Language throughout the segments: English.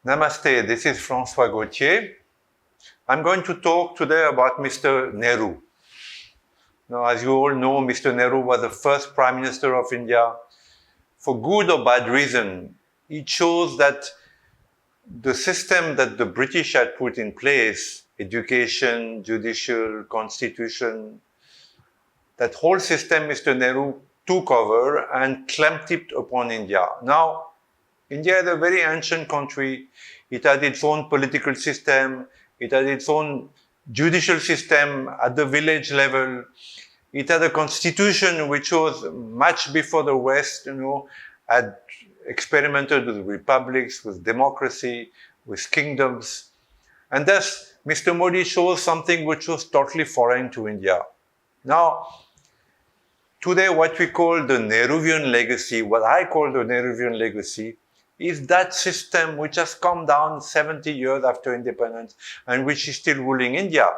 Namaste, this is François Gauthier. I'm going to talk today about Mr. Nehru. Now, as you all know, Mr. Nehru was the first Prime Minister of India. For good or bad reason, it shows that the system that the British had put in place, education, judicial, constitution, that whole system Mr. Nehru took over and clamped it upon India. Now, India is a very ancient country. It had its own political system. It had its own judicial system at the village level. It had a constitution which was much before the West, had experimented with republics, with democracy, with kingdoms. And thus, Mr. Modi shows something which was totally foreign to India. Now, today what we call the Nehruvian legacy, what I call the Nehruvian legacy, is that system which has come down 70 years after independence and which is still ruling India.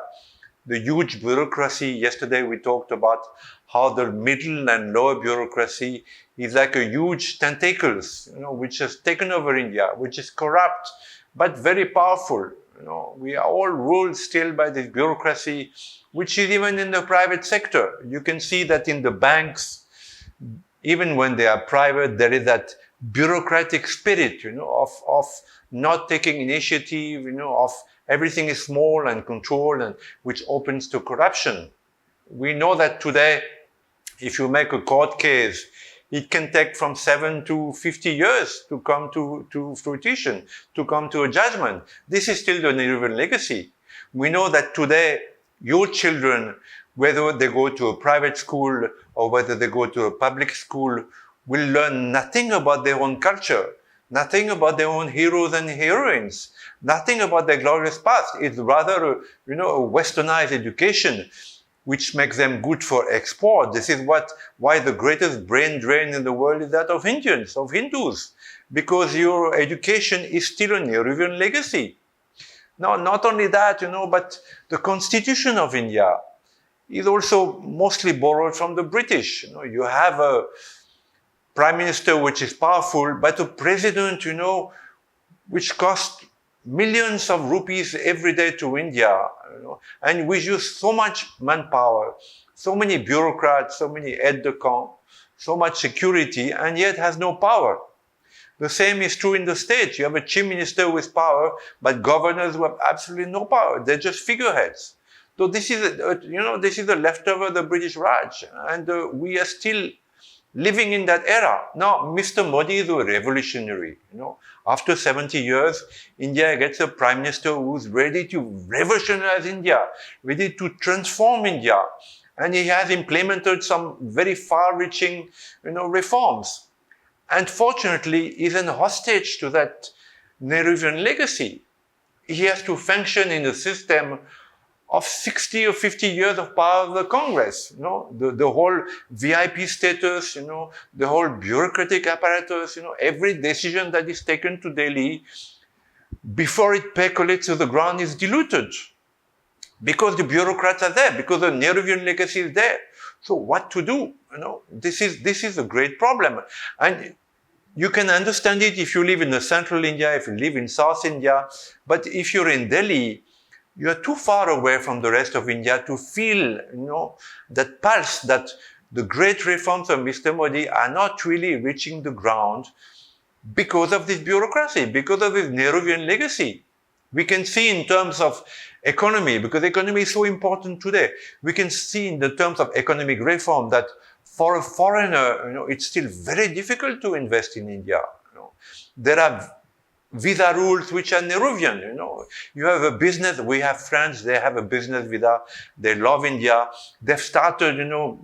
The huge bureaucracy, yesterday we talked about how the middle and lower bureaucracy is like a huge tentacles, which has taken over India, which is corrupt, but very powerful. We are all ruled still by this bureaucracy, which is even in the private sector. You can see that in the banks, even when they are private, there is that bureaucratic spirit, of not taking initiative, of everything is small and controlled, and which opens to corruption. We know that today, if you make a court case, it can take from 7 to 50 years to come to fruition, to come to a judgment. This is still the Nehruvian legacy. We know that today, your children, whether they go to a private school or whether they go to a public school, will learn nothing about their own culture, nothing about their own heroes and heroines, nothing about their glorious past. It's rather a westernized education which makes them good for export. This is why the greatest brain drain in the world is that of Indians, of Hindus, because your education is still a Nehruvian legacy. Now, not only that, but the constitution of India is also mostly borrowed from the British. You have a prime minister which is powerful, but a president, which costs millions of rupees every day to India, and we use so much manpower, so many bureaucrats, so many aides de camp, so much security, and yet has no power. The same is true in the States. You have a chief minister with power, but governors who have absolutely no power. They're just figureheads. So this is, this is the leftover of the British Raj, and we are still living in that era. Now, Mr. Modi is a revolutionary. After 70 years, India gets a prime minister who's ready to revolutionize India, ready to transform India. And he has implemented some very far-reaching, reforms. Unfortunately, he's a hostage to that Nehruvian legacy. He has to function in a system of 60 or 50 years of power of the Congress, the whole VIP status, the whole bureaucratic apparatus, every decision that is taken to Delhi, before it percolates to the ground, is diluted. Because the bureaucrats are there, because the Nehruvian legacy is there. So what to do? This is a great problem. And you can understand it if you live in the central India, if you live in South India, but if you're in Delhi, you are too far away from the rest of India to feel, that pulse, that the great reforms of Mr. Modi are not really reaching the ground because of this bureaucracy, because of this Nehruvian legacy. We can see in terms of economy, because economy is so important today. We can see in the terms of economic reform that for a foreigner, it's still very difficult to invest in India. There are visa rules which are Nehruvian, You have a business, we have France, they have a business visa, they love India. They've started,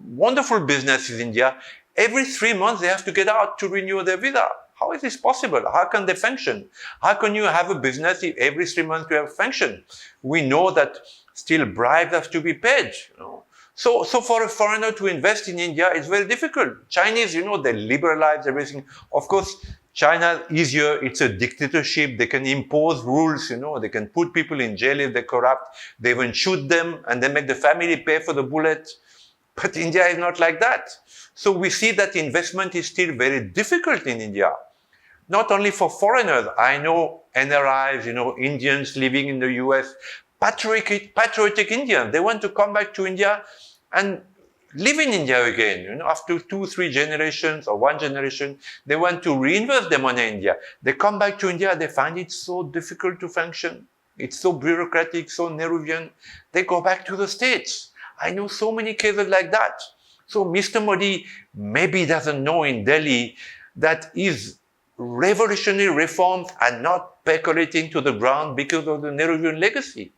wonderful businesses in India. Every 3 months they have to get out to renew their visa. How is this possible? How can they function? How can you have a business if every 3 months you have function? We know that still bribes have to be paid, So for a foreigner to invest in India, it's very difficult. Chinese, they liberalize everything. Of course, China is easier. It's a dictatorship. They can impose rules, They can put people in jail if they're corrupt. They even shoot them and they make the family pay for the bullet. But India is not like that. So we see that investment is still very difficult in India. Not only for foreigners, I know NRIs, Indians living in the US, patriotic Indians. They want to come back to India and live in India again. After 2, 3 generations or 1 generation, they want to reinvest their money in India. They come back to India, they find it so difficult to function. It's so bureaucratic, so Nehruvian. They go back to the States. I know so many cases like that. So Mr. Modi maybe doesn't know in Delhi that his revolutionary reforms are not percolating to the ground because of the Nehruvian legacy.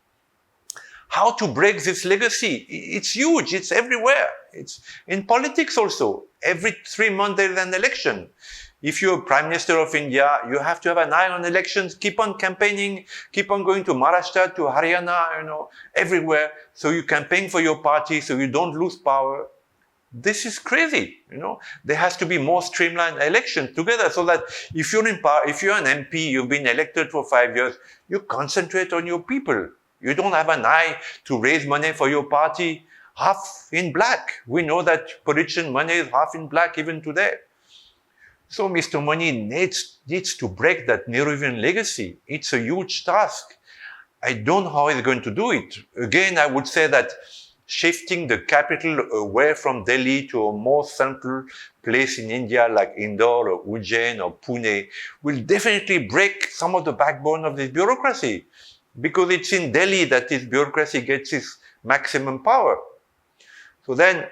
How to break this legacy? It's huge, it's everywhere. It's in politics also. Every 3 months there is an election. If you're Prime Minister of India, you have to have an eye on elections, keep on campaigning, keep on going to Maharashtra, to Haryana, everywhere. So you campaign for your party so you don't lose power. This is crazy, There has to be more streamlined elections together so that if you're in power, if you're an MP, you've been elected for 5 years, you concentrate on your people. You don't have an eye to raise money for your party half in black. We know that politician money is half in black even today. So Mr. Modi needs to break that Nehruvian legacy. It's a huge task. I don't know how he's going to do it. Again, I would say that shifting the capital away from Delhi to a more central place in India like Indore or Ujjain or Pune will definitely break some of the backbone of this bureaucracy, because it's in Delhi that this bureaucracy gets its maximum power. So then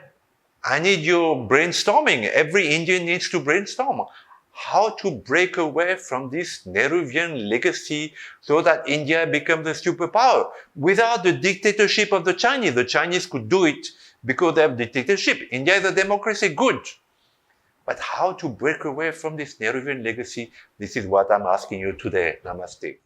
I need your brainstorming. Every Indian needs to brainstorm how to break away from this Nehruvian legacy so that India becomes a superpower without the dictatorship of the Chinese. The Chinese could do it because they have dictatorship. India is a democracy, good. But how to break away from this Nehruvian legacy? This is what I'm asking you today. Namaste.